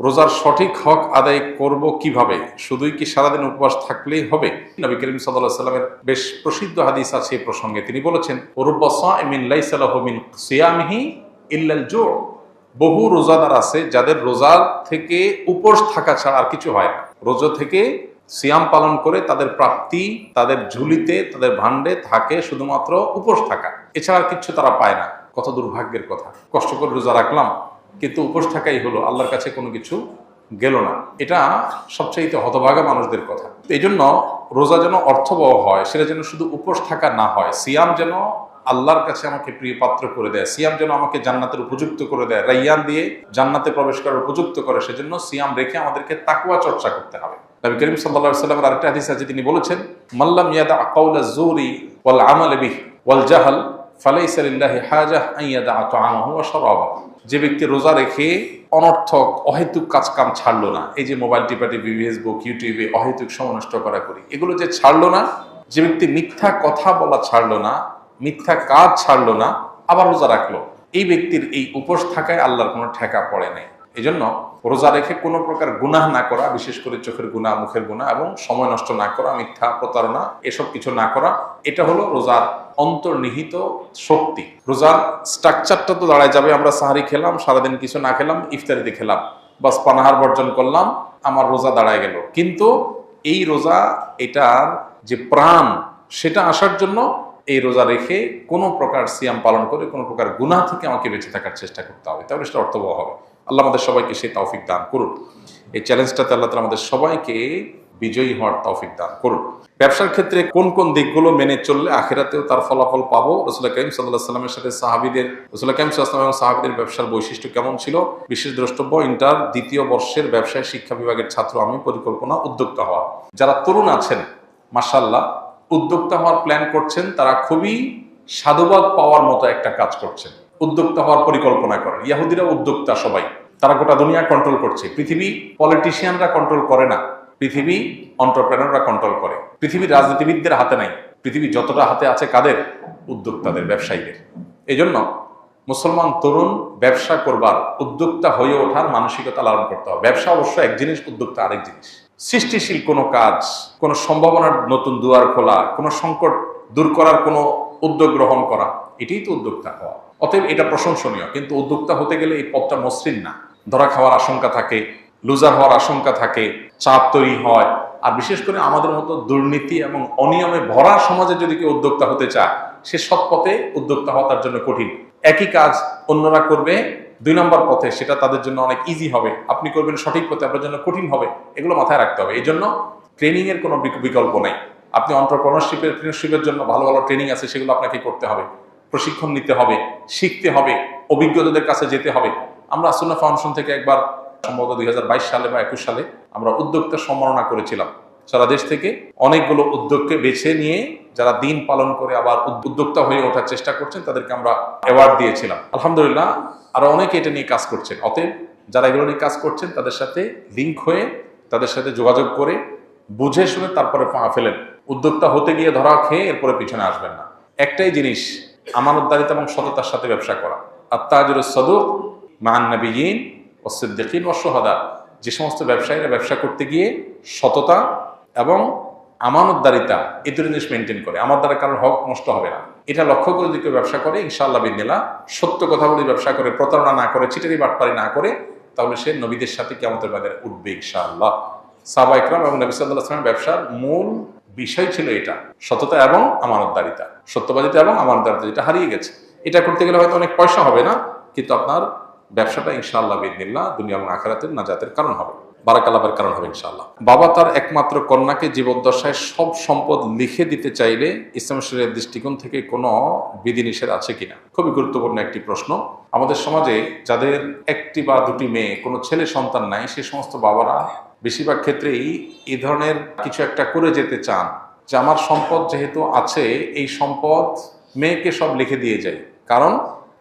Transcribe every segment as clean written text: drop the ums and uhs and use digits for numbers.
রোজার সঠিক হক আদায় করব কিভাবে? শুধুই কি সারাদিন উপবাস থাকলেই হবে? নবী করিম সাল্লাল্লাহু আলাইহি ওয়াসাল্লামের বেশ প্রসিদ্ধ হাদিস আছে এই প্রসঙ্গে। তিনি বলেছেন, রুব্বা সাইমিন লাইসা লাহু মিন সিয়ামিহি ইল্লাল জু'। বহু রোজাদার আছে যাদের রোজার থেকে উপোস থাকা ছাড়া আর কিছু হয় না। রোজা থেকে সিয়াম পালন করে তাদের প্রাপ্তি, তাদের ঝুলিতে, তাদের ভান্ডে থাকে শুধুমাত্র উপোস থাকা, এছাড়া আর কিছু তারা পায় না। কত দুর্ভাগ্যের কথা! কষ্ট করে রোজা রাখলাম, কিন্তু উপোস থাকাই হলো, আল্লাহর কাছে কোনো কিছু গেল না। এটা সবচাইতে হতভাগা মানুষদের কথা। এই জন্য রোজা যেন অর্থবহ হয়, সেটা যেন শুধু উপোস থাকা না হয়। সিয়াম যেন আল্লাহর কাছে আমাকে প্রিয় পাত্র করে দেয়, সিয়াম যেন আমাকে জান্নাতের উপযুক্ত করে দেয়, রাইয়ান দিয়ে জান্নাতে প্রবেশ করার উপযুক্ত করে। সেজন্য সিয়াম রেখে আমাদেরকে তাকওয়া চর্চা করতে হবে। নবী করিম সাল্লাল্লাহু আলাইহি ওয়াসাল্লামের আরেকটা হাদিস আছে, তিনি বলেছেন, মাল্লাম ইয়াদা কাওলা যুরি ওয়াল আমাল বিহি ওয়াল জাহল ফালাইসা লিল্লাহি হাজাহ আন ইয়াদা তাআমাহু ওয়া শারাবাহু। যে ব্যক্তি রোজা রেখে অনর্থক অহেতুক কাজ কাম ছাড়লো না, এই যে মোবাইল টিপাটিপি, ফেসবুক, ইউটিউবে অহেতুক সময় নষ্ট করা করি, এগুলো যে ছাড়লো না, যে ব্যক্তি মিথ্যা কথা বলা ছাড়লো না, মিথ্যা কাজ ছাড়লো না, আবার রোজা রাখলো, এই ব্যক্তির এই উপোস থাকায় আল্লাহর কোনো ঠেকা পড়ে নাই। এই জন্য রোজা রেখে কোনো প্রকার গুনাহ না করা, বিশেষ করে চোখের গুনাহ, মুখের গুনাহ এবং সময় নষ্ট না করা, মিথ্যা, প্রতারণা, এসব কিছু না করা, এটা হলো রোজার অন্তর্নিহিত শক্তি। রোজার স্ট্রাকচারটা তো দাঁড়ায় যাবে, আমরা সাহারি খেলাম, সারাদিন কিছু না খেলাম, ইফতারিতে খেলাম, বাস পানাহার বর্জন করলাম, আমার রোজা দাঁড়ায় গেল। কিন্তু এই রোজা, এটার যে প্রাণ, সেটা আসার জন্য এই রোজা রেখে কোনো প্রকার সিয়াম পালন করে কোনো প্রকার গুনাহ থেকে আমাকে বেঁচে থাকার চেষ্টা করতে হবে, তাহলে সেটা অর্থবহ হবে। আল্লাহ আমাদের সবাইকে সেই তৌফিক দান করুন। এই চ্যালেঞ্জটাতে আল্লাহ তাআলা আমাদের সবাইকে বিজয়ী হওয়ার তৌফিক দান করুন। ব্যবসার ক্ষেত্রে কোন কোন দিকগুলো মেনে চললে আখিরাতেও তার ফলাফল পাবো? রাসূলুল্লাহ কারীম সাল্লাল্লাহু আলাইহি ওয়াসাল্লামের সাথে রাসূলুল্লাহ কারীম সাল্লাল্লাহু আলাইহি ওয়াসাল্লাম এবং সাহাবীদের ব্যবসার বৈশিষ্ট্য কেমন ছিল? বিশেষ দ্রষ্টব্য, ইন্টার দ্বিতীয় বর্ষের ব্যবসায় শিক্ষা বিভাগের ছাত্র আমি, পরিকল্পনা উদ্যোক্তা হওয়া। যারা তরুণ আছেন, মাশাআল্লাহ, উদ্যোক্তা হওয়ার প্ল্যান করছেন, তারা খুবই সাধুবাদ পাওয়ার মতো একটা কাজ করছেন। উদ্যোক্তা হওয়ার পরিকল্পনা করেন। ইহুদিরা উদ্যোক্তা সবাই, তারা গোটা দুনিয়া কন্ট্রোল করছে। পৃথিবী পলিটিশিয়ানরা কন্ট্রোল করে না, পৃথিবী এন্টারপ্রেনাররা কন্ট্রোল করে। পৃথিবীর রাজনীতিবিদদের হাতে নাই, পৃথিবী যতটা হাতে আছে কাদের? উদ্যোক্তাদের, ব্যবসায়ীদের। এই জন্য মুসলমান তরুণ ব্যবসা করবার, উদ্যোক্তা হয়ে ওঠার মানসিকতা লালন করতে হবে। ব্যবসা অবশ্য এক জিনিস, উদ্যোক্তা আরেক জিনিস। সৃষ্টিশীল কোনো কাজ, কোনো সম্ভাবনার নতুন দুয়ার খোলা, কোনো সংকট দূর করার কোনো উদ্যোগ গ্রহণ করা, এটাই তো উদ্যোক্তা হওয়া। অতএব এটা প্রশংসনীয়, কিন্তু উদ্যোক্তা হতে গেলে এই পথটা মসৃণ না। ধরা খাওয়ার আশঙ্কা থাকে, লুজার হওয়ার আশঙ্কা থাকে, চাপ তৈরি হয়। আর বিশেষ করে আমাদের মতো দুর্নীতি এবং অনিয়মে ভরা সমাজে যদি কেউ উদ্যোক্তা হতে চায়, সে সৎ পথে উদ্যোক্তা হওয়া তার জন্য কঠিন। একই কাজ অন্যরা করবে 2 নম্বর পথে, সেটা তাদের জন্য অনেক ইজি হবে। আপনি করবেন সঠিক পথে, আপনার জন্য কঠিন হবে। এগুলো মাথায় রাখতে হবে। এই জন্য ট্রেনিং এর কোনো বিকল্প নেই। আপনি এন্টারপ্রেনারশিপের জন্য ভালো ভালো ট্রেনিং আছে, সেগুলো আপনাকে করতে হবে, প্রশিক্ষণ নিতে হবে, শিখতে হবে, অভিজ্ঞতাদের কাছে যেতে হবে। আমরা সুন্নাহ ফাউন্ডেশন থেকে একবার সম্ভবত 2022 সালে বা 21 সালে আমরা উদ্যোক্তা সম্মাননা করেছিলাম। সারা দেশ থেকে অনেকগুলো উদ্যোগকে বেছে নিয়ে যারা দিন পালন করে আবার উদ্যোক্তা হয়ে ওঠার চেষ্টা করছেন, তাদেরকে আমরা অ্যাওয়ার্ড দিয়েছিলাম। আলহামদুলিল্লাহ, আরো অনেকে এটা নিয়ে কাজ করছেন। অতএব যারা এগুলো নিয়ে কাজ করছেন, তাদের সাথে লিঙ্ক হয়ে, তাদের সাথে যোগাযোগ করে, বুঝে শুনে তারপরে পা ফেলেন। উদ্যোক্তা হতে গিয়ে ধরা খেয়ে এরপরে পিছনে আসবেন না। একটাই জিনিস, আমানতদারিতা এবং সততার সাথে ব্যবসা করা। আত-তাজিরুস সাদুক মা'আন নাবিয়্যিন ওয়াস সিদ্দিকিন ওয়াশ শুহাদা। যে সমস্ত ব্যবসায়ীরা ব্যবসা করতে গিয়ে সততা এবং আমানতদারিতা, এই দুটো জিনিস মেনটেন করে, আমার দ্বারা কারোর হক নষ্ট হবে না, এটা লক্ষ্য করে যদি কেউ ব্যবসা করে, ইনশাআল্লাহ বিদিনিল্লাহ, সত্য কথা বলে ব্যবসা করে, প্রতারণা না করে, চিটারি বাটপারি না করে, তাহলে সে নবীদের সাথে কিয়ামতের ময়দানে উঠবে ইনশাআল্লাহ। সাহাবা ইকরাম এবং নবী সাল্লাল্লাহু আলাইহি ওয়াসাল্লামের ব্যবসার মূল বিষয় ছিল এটা, সততা এবং আমানতদারিতা। সত্যবাদিতা এবং আমানতদারিতা, যেটা হারিয়ে গেছে। এটা করতে গেলে হয়তো অনেক পয়সা হবে না, কিন্তু আপনার ব্যবসাটা ইনশাআল্লাহ বিদিনিল্লাহ দুনিয়া এবং আখিরাতের নাজাতের কারণ হবে, বারাকাল্লাহের কারণ হবে ইনশাআল্লাহ। বাবা তার একমাত্র কন্যাকে জীবদ্দশায় সব সম্পদ লিখে দিতে চাইলে ইসলাম শরীয়তের দৃষ্টিকোণ থেকে কোনো বিধিনিষেধ আছে কিনা? খুবই গুরুত্বপূর্ণ একটি প্রশ্ন। আমাদের সমাজে যাদের একটি বা দুটি মেয়ে, কোনো ছেলে সন্তান নাই, সে সমস্ত বাবারা বেশিরভাগ ক্ষেত্রেই এই ধরনের কিছু একটা করে যেতে চান, যে আমার সম্পদ যেহেতু আছে, এই সম্পদ মেয়েকে সব লিখে দিয়ে যায়। কারণ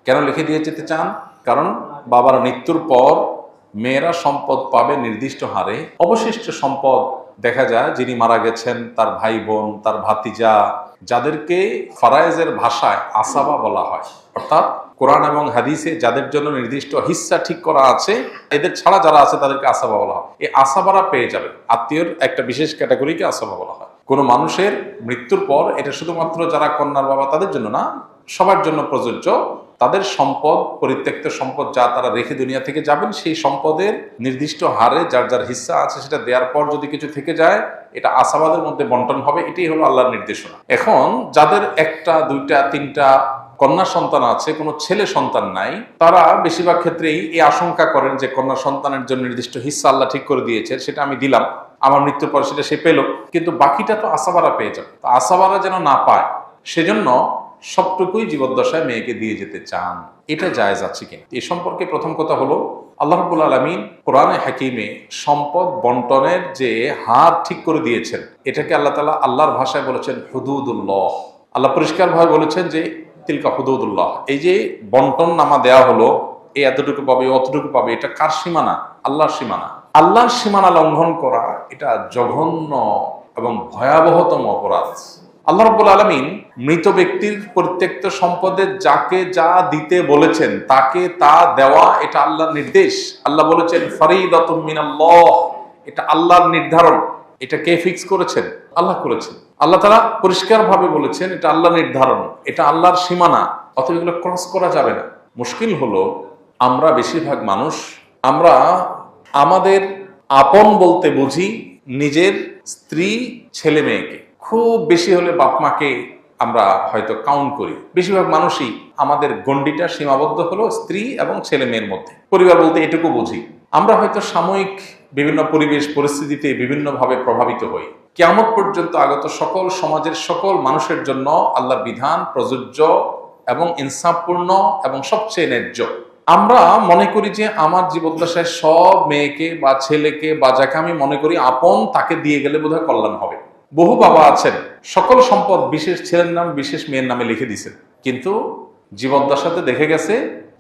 কেন লিখে দিয়ে যেতে চান? কারণ বাবার মৃত্যুর পর মেয়েরা সম্পদ পাবে নির্দিষ্ট হারে। অবশিষ্ট সম্পদ দেখা যায় যিনি মারা গেছেন, তার ভাই বোন, তার ভাতিজা, যাদেরকে ফারায়েজের ভাষায় আসাবা বলা হয়, অর্থাৎ কোরআন এবং হাদিসে যাদের জন্য নির্দিষ্ট হিস্সা ঠিক করা আছে, এদের ছাড়া যারা আছে তাদেরকে আসাবা বলা হয়। এই আসাবারা পেয়ে যাবে। আত্মীয়র একটা বিশেষ ক্যাটাগরিকে আসাবা বলা হয়। কোনো মানুষের মৃত্যুর পর এটা শুধুমাত্র যারা কন্যার বাবা তাদের জন্য না, সবার জন্য প্রযোজ্য। তাদের সম্পদ, পরিত্যক্ত সম্পদ যা তারা রেখে দুনিয়া থেকে যাবেন, সেই সম্পদের নির্দিষ্ট হারে যার যার হিস্সা আছে সেটা দেওয়ার পর যদি কিছু থেকে যায়, এটা আসাবাদের মধ্যে বন্টন হবে। এটাই হলো আল্লাহর নির্দেশনা। এখন যাদের একটা, দুইটা, তিনটা কন্যা সন্তান আছে, কোনো ছেলে সন্তান নাই, তারা বেশিরভাগ ক্ষেত্রেই এই আশঙ্কা করেন যে কন্যা সন্তানের জন্য নির্দিষ্ট হিস্সা আল্লাহ ঠিক করে দিয়েছে, সেটা আমি দিলাম, আমার মৃত্যুর পর সেটা সে পেল, কিন্তু বাকিটা তো আসাবারা পেয়ে যাবে। তো আসাবারা যেন না পায় সেজন্য সবটুকুই জীবদ্দশায় মেয়েকে দিয়ে যেতে চান। এটা জায়েজ আছে কিনা এ সম্পর্কে প্রথম কথা হলো, আল্লাহ রাব্বুল আলামিন কোরআনে হাকিমে সম্পদ বন্টনের যে হার ঠিক করে দিয়েছেন, এটাকে আল্লাহ তাআলা আল্লাহর ভাষায় বলেছেন হুদুদুল্লাহ। আল্লাহ পরিষ্কারভাবে বলেছেন যে তিলকা হুদুদুল্লাহ। এই যে বন্টন নামা দেয়া হলো, এই এতটুকু পাবে, অতটুকু পাবে, এটা কার সীমানা? আল্লাহর সীমানা। আল্লাহর সীমানা লঙ্ঘন করা এটা জঘন্য এবং ভয়াবহতম অপরাধ। আল্লাহ রাব্বুল আলামিন মৃত ব্যক্তির পরিত্যক্ত সম্পদে যাকে যা দিতে বলেছেন তাকে তা দেওয়া, এটা আল্লাহর নির্দেশ। আল্লাহ বলেছেন ফরিদাতুম মিনাল্লাহ, এটা আল্লাহর নির্ধারণ। এটা কে ফিক্স করেছেন? আল্লাহ করেছেন। আল্লাহ তাআলা পরিষ্কার ভাবে বলেছেন এটা আল্লাহর নির্ধারণ, এটা আল্লাহর সীমানা, অতএব এগুলো ক্রস করা যাবে না। মুশকিল হলো আমরা বেশিরভাগ মানুষ, আমরা আমাদের আপন বলতে বুঝি নিজের স্ত্রী, ছেলে মেয়েকে। খুব বেশি হলে বাপ মাকে আমরা হয়তো কাউন্ট করি। বেশিরভাগ মানুষই আমাদের গণ্ডিটা সীমাবদ্ধ হলো স্ত্রী এবং ছেলে মেয়ের মধ্যে। পরিবার বলতে এটুকু বুঝি। আমরা হয়তো সাময়িক বিভিন্ন পরিবেশ পরিস্থিতিতে বিভিন্নভাবে প্রভাবিত হই। কিয়ামত পর্যন্ত আগত সকল সমাজের সকল মানুষের জন্য আল্লাহর বিধান প্রযোজ্য এবং ইনসাফপূর্ণ এবং সবচেয়ে ন্যায্য। আমরা মনে করি যে আমার জীবদ্দশায় সব মেয়েকে বা ছেলেকে বা যাকে আমি মনে করি আপন, তাকে দিয়ে গেলে বোধহয় কল্যাণ হবে। বহু বাবা আছেন সকল সম্পদ বিশেষ ছেলের নাম বিশেষ মেয়ের নামে লিখে দিয়েছেন, কিন্তু জীবদ্দশাতে দেখে গেছে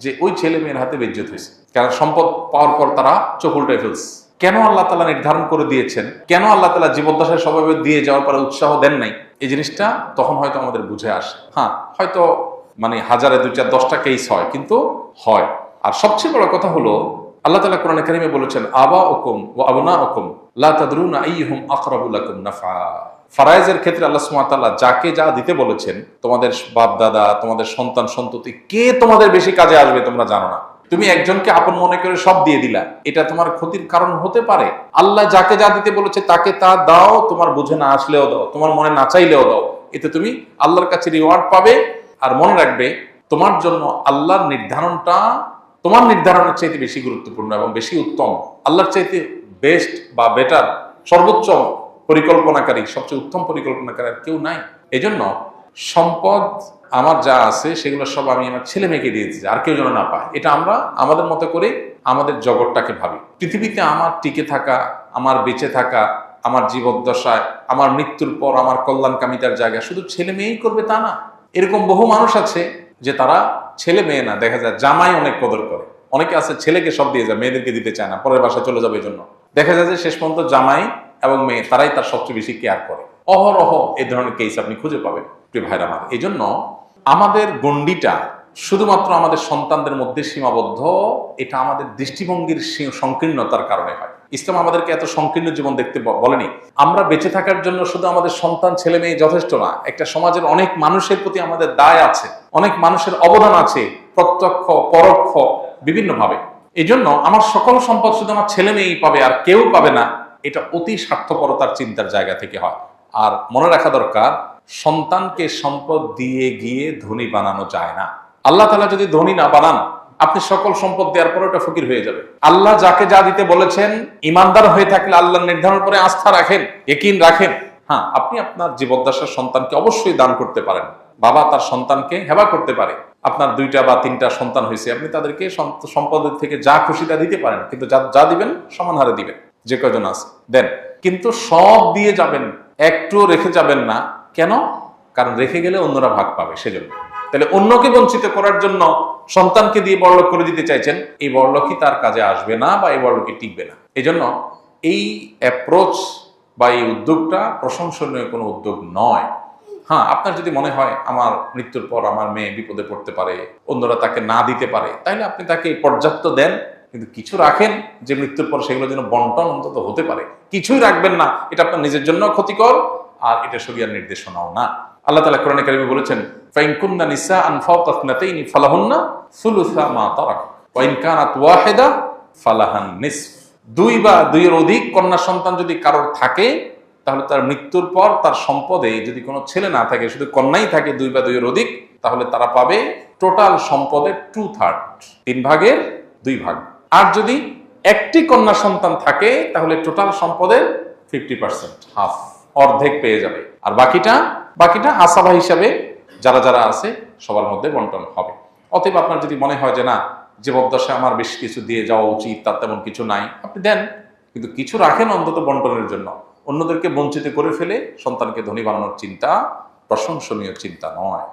যে ওই ছেলে মেয়ের হাতে বেজ্জত হয়েছে। কারণ সম্পদ পাওয়ার পর তারা চোখ উল্টায় ফেলছে। কেন আল্লাহ তাআলা নির্ধারণ করে দিয়েছেন, কেন আল্লাহ তাআলা জীবদ্দশায় সবাই দিয়ে যাওয়ার পরে উৎসাহ দেন নাই, এই জিনিসটা তখন হয়তো আমাদের বুঝে আসে। হ্যাঁ, হয়তো মানে হাজারে 2-4-10টা কেস হয়, কিন্তু হয়। আর সবচেয়ে বড় কথা হলো আল্লাহ তাআলা কোরআনে কারিমে বলেছেন আবাউকুম ওয়া আবনাউকুম লা তাদরুনা আইয়ুহুম আকরাবু লাকুম নাফা। ফারায়েজের ক্ষেত্রে আল্লাহ সুবহানাহু ওয়া তাআলা যাকে যা দিতে বলেছেন, তোমাদের বাপ দাদা, তোমাদের সন্তান সন্ততি, কে তোমাদের বেশি কাজে আসবে তোমরা জানো না। তুমি একজনকে আপন মনে করে সব দিয়ে দিলা, এটা তোমার ক্ষতির কারণ হতে পারে। আল্লাহ যাকে যা দিতে বলেছে তাকে তা দাও, তোমার বুঝে না আসলেও দাও, তোমার মনে না চাইলেও দাও, এতে তুমি আল্লাহর কাছে রিওয়ার্ড পাবে। আর মনে রাখবে তোমার জন্য আল্লাহর নির্ধারণটা তোমার নির্ধারণের চাইতে বেশি গুরুত্বপূর্ণ এবং বেশি উত্তম। আল্লাহর চাইতে বেস্ট বা বেটার, সর্বোচ্চ পরিকল্পনাকারী, সবচেয়ে উত্তম পরিকল্পনাকারী আর কেউ নাই। এজন্য সম্পদ আমার যা আছে সেগুলো সব আমি আমার ছেলে মেয়েকে দিয়ে দিচ্ছি, আর কেউ যেন না পায়। এটা আমরা আমাদের মতো করে আমাদের জগৎটাকে ভাবি। পৃথিবীতে আমার টিকে থাকা, আমার বেঁচে থাকা, আমার জীবদ্দশায়, আমার মৃত্যুর পর আমার কল্যাণকামিতার জায়গা শুধু ছেলে মেয়েই করবে তা না। এরকম বহু মানুষ আছে যে তারা ছেলে মেয়ে না, দেখা যায় জামাই অনেক কদর করে। অনেকে আছে ছেলেকে সব দিয়ে যায়, মেয়েদেরকে দিতে চায় না, পরের বাসায় চলে যাবে। এই জন্য দেখা যায় যে শেষ পর্যন্ত জামাই এবং মেয়ে তারাই তার সবচেয়ে বেশি কেয়ার করে। অহরহ এই ধরনের কেস আপনি খুঁজে পাবেন প্রিয় ভাইরা আমার। এই জন্য আমাদের গণ্ডিটা শুধুমাত্র আমাদের সন্তানদের মধ্যে সীমাবদ্ধ, এটা আমাদের দৃষ্টিভঙ্গির সংকীর্ণতার কারণে হয়। ইসলাম আমাদেরকে এত সংকীর্ণ জীবন দেখতে বলেনি। আমরা বেঁচে থাকার জন্য শুধু আমাদের সন্তান ছেলে মেয়ে যথেষ্ট না, একটা সমাজের অনেক মানুষের প্রতি আমাদের দায় আছে, অনেক মানুষের অবদান আছে, প্রত্যক্ষ পরোক্ষ বিভিন্নভাবে। এই জন্য আমার সকল সম্পদ শুধু আমার ছেলে মেয়েই পাবে আর কেউ পাবে না, এটা অতি স্বার্থপরতার চিন্তার জায়গা থেকে হয়। আর মনে রাখা দরকার, সন্তানকে সম্পদ দিয়ে গিয়ে ধনী বানানো যায় না। আল্লাহ তাআলা যদি ধনী না বানান, আপনি সকল সম্পদ দেওয়ার পরে ওটা ফকির হয়ে যাবে। আল্লাহ যাকে যা দিতে বলেছেন, ইমানদার হয়ে থাকলে আল্লাহর নির্ধারণ করে আস্থা রাখেন, ইয়াকিন রাখেন। হ্যাঁ, আপনি আপনার জীবদ্দশার সন্তানকে অবশ্যই দান করতে পারেন। বাবা তার সন্তানকে হেবা করতে পারে। আপনার 2টা বা 3টা সন্তান হয়েছে, আপনি তাদেরকে সম্পদের থেকে যা খুশি তা দিতে পারেন, কিন্তু যা দিবেন সমান হারে দিবেন। যে কয়জন আছে দেন, কিন্তু সব দিয়ে যাবেন, একটুও রেখে যাবেন না। কেন? কারণ রেখে গেলে অন্যরা ভাগ পাবে, সেজন্য। তাহলে অন্যকে বঞ্চিত করার জন্য সন্তানকে দিয়ে বড়লোক করে দিতে চাইছেন, এই বড়লোকই তার কাজে আসবে না বা এই বড়লোকই টিকবে না। এই জন্য এই অ্যাপ্রোচ বা এই উদ্যোগটা প্রশংসনীয় কোনো উদ্যোগ নয়। হ্যাঁ, আপনার যদি মনে হয় আমার মৃত্যুর পর আমার মেয়ে বিপদে পড়তে পারে, অন্যরা তাকে না দিতে পারে, তাহলে আপনি তাকে পর্যাপ্ত দেন, কিন্তু কিছু রাখেন যে মৃত্যুর পর সেগুলো যেন বন্টন অন্তত হতে পারে। কিছুই রাখবেন না, এটা আপনার নিজের জন্য ক্ষতিকর, আর এটা শরিয়ার নির্দেশনাও না। আল্লাহ তাআলা কোরআনে কারিমে বলেছেন, ফাইন কুননা নিসাআন ফাওকা ইসনাতাইনি ফালাহুন্না সুলুসা মা তারাক ওয়া ইন কানাত ওয়াহিদা ফালাহান নিসফ। দুই বা দুইয়ের অধিক কন্যা সন্তান যদি কারোর থাকে, তাহলে তার মৃত্যুর পর তার সম্পদে যদি কোনো ছেলে না থাকে, শুধু কন্যাই থাকে দুই বা দুইয়ের অধিক, তাহলে তারা পাবে টোটাল সম্পদের 2/3, 3/2 আর যদি একটি কন্যা সন্তান থাকে তাহলে টোটাল সম্পদের 50%, হাফ, অর্ধেক পেয়ে যাবে। আর বাকিটা আসাবা হিসাবে যারা যারা আছে সবার মধ্যে বন্টন হবে। অতএব আপনার যদি মনে হয় যে না, জীবদ্দশায় আমার বেশ কিছু দিয়ে যাওয়া উচিত, তার তেমন কিছু নাই, আপনি দেন, কিন্তু কিছু রাখেন অন্তত বন্টনের জন্য। অন্যদেরকে বঞ্চিত করে ফেলে সন্তানকে ধনী বানানোর চিন্তা প্রশংসনীয় চিন্তা নয়।